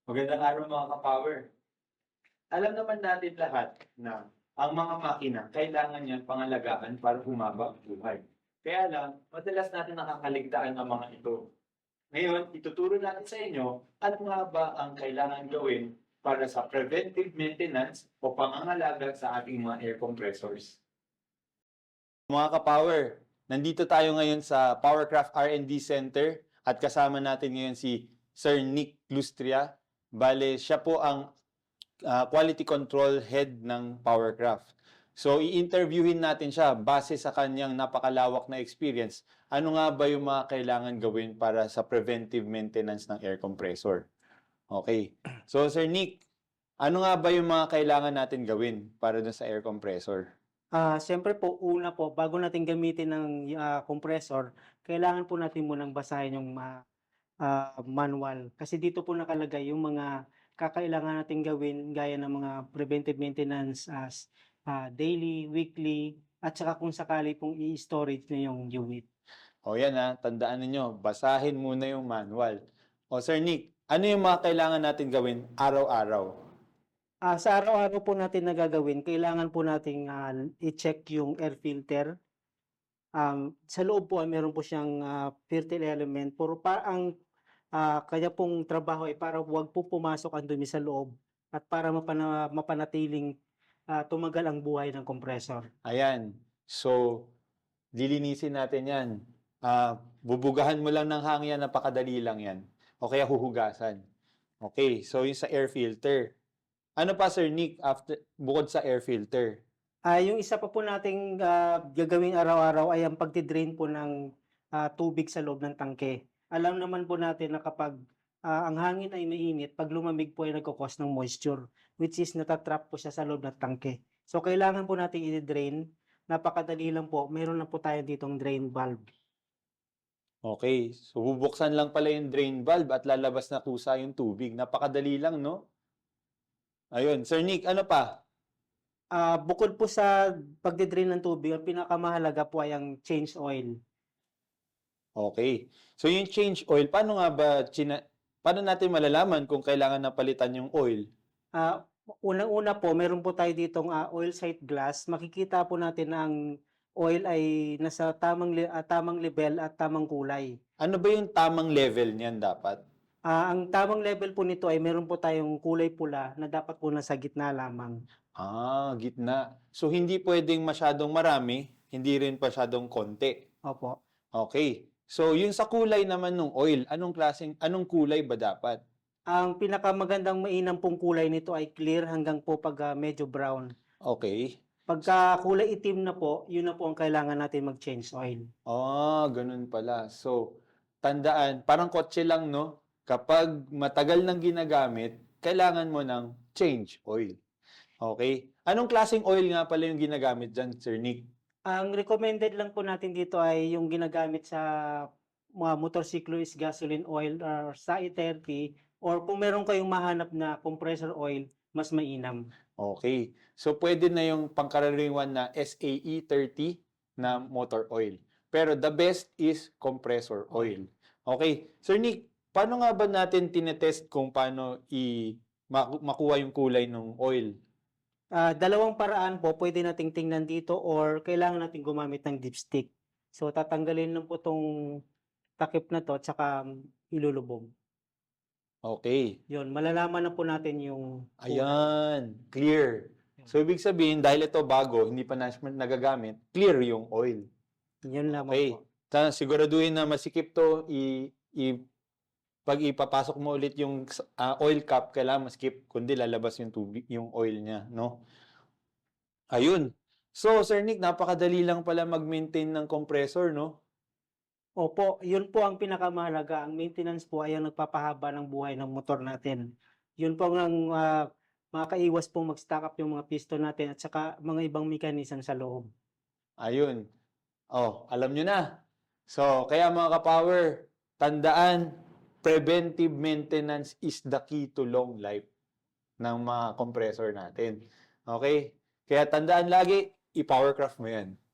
Magandang araw mga ka-power. Alam naman natin lahat na ang mga makina kailangan niyan pangalagaan para humaba ang buhay. Kaya lang, madalas natin nakakaligtaan ang mga ito. Ngayon, ituturo natin sa inyo ano nga ba ang kailangan gawin para sa preventive maintenance o pangangalaga sa ating mga air compressors. Mga ka-power, nandito tayo ngayon sa Powercraft R&D Center at kasama natin ngayon si Sir Nick Lustria. Bale, siya po ang Quality Control Head ng Powercraft. So, i-interviewin natin siya base sa kanyang napakalawak na experience. Ano nga ba yung mga kailangan gawin para sa preventive maintenance ng air compressor? Okay. So, Sir Nick, ano nga ba yung mga kailangan natin gawin para dun sa air compressor? Siyempre po, una po, bago natin gamitin ng compressor, kailangan po natin munang basahin yung manual. Kasi dito po nakalagay yung mga kakailangan natin gawin gaya ng mga preventive maintenance as daily, weekly, at saka kung sakali pong i-storage na yung unit. O yan tandaan ninyo, basahin muna yung manual. O Sir Nick, ano yung mga kailangan natin gawin araw-araw? Sa araw-araw po natin na gagawin, kailangan po nating i-check yung air filter. Sa loob po ay meron po siyang fertile element, pero ang kanya pong trabaho ay para wag po pumasok ang dumi sa loob at para mapanatiling tumagal ang buhay ng compressor. Ayan. So, lilinisin natin yan. Bubugahan mo lang ng hangin, napakadali lang yan. O kaya huhugasan. Okay, so yung sa air filter. Ano pa, Sir Nick, bukod sa air filter? Yung isa pa po nating gagawing araw-araw ay ang pagti-drain po ng tubig sa loob ng tangke. Alam naman po natin na kapag ang hangin ay mainit, pag lumamig po ay nagkakos ng moisture, which is natatrap po siya sa loob ng tangke. So, kailangan po natin i-drain. Napakadali lang po. Meron na po tayo ditong drain valve. Okay, so bubuksan lang pala yung drain valve at lalabas na kusa yung tubig. Napakadali lang, no? Ayun, Sir Nick, ano pa? Bukod po sa pagdi-drain ng tubig, ang pinakamahalaga po ay ang change oil. Okay. So yung change oil, paano natin malalaman kung kailangan na palitan yung oil? Unang-una po, meron po tayo ditong oil sight glass. Makikita po natin na ang oil ay nasa tamang level at tamang kulay. Ano ba yung tamang level niyan dapat? Ang tamang level po nito ay meron po tayong kulay pula na dapat po nasa gitna lamang. Gitna. So hindi pwedeng masyadong marami, hindi rin masyadong konti. Opo. Okay. So yung sa kulay naman ng oil, anong kulay ba dapat? Ang pinakamagandang mainam pong kulay nito ay clear hanggang po pag medyo brown. Okay. Pagka kulay itim na po, yun na po ang kailangan natin mag-change oil. Ganun pala. So, tandaan, parang kotse lang, no? Kapag matagal nang ginagamit, kailangan mo ng change oil. Okay? Anong klaseng oil nga pala yung ginagamit dyan, Sir Nick? Ang recommended lang po natin dito ay yung ginagamit sa mga motorsiklo is gasoline oil or sa E30, or kung meron kayong mahanap na compressor oil, mas mainam. Okay. So, pwede na yung pangkaraniwan na SAE30 na motor oil. Pero the best is compressor oil. Okay. Sir Nick, paano nga ba natin tinetest kung paano makuha yung kulay ng oil? Dalawang paraan po, pwede nating tingnan dito or kailangan nating gumamit ng dipstick. So, tatanggalin lang po itong takip na to at saka ilulubog. Okay. Yun, malalaman na po natin yung kulay. Ayan. Clear. So, ibig sabihin, dahil ito bago, hindi pa nagagamit, clear yung oil. Yun lamang Okay. po. Siguraduhin na masikip to, pag ipapasok mo ulit yung oil cap, kailangan maskip, kundi lalabas yung tubig, yung oil niya, no? Ayun. So, Sir Nick, napakadali lang pala mag-maintain ng compressor, no? Opo, yun po ang pinakamahalaga. Ang maintenance po ay ang nagpapahaba ng buhay ng motor natin. Yun po ang makakaiwas pong mag-stack up yung mga piston natin at saka mga ibang mechanism sa loob. Ayun. Alam nyo na. So, kaya mga ka-power, tandaan, preventive maintenance is the key to long life ng mga compressor natin. Okay? Kaya tandaan lagi, i-powercraft mo yan.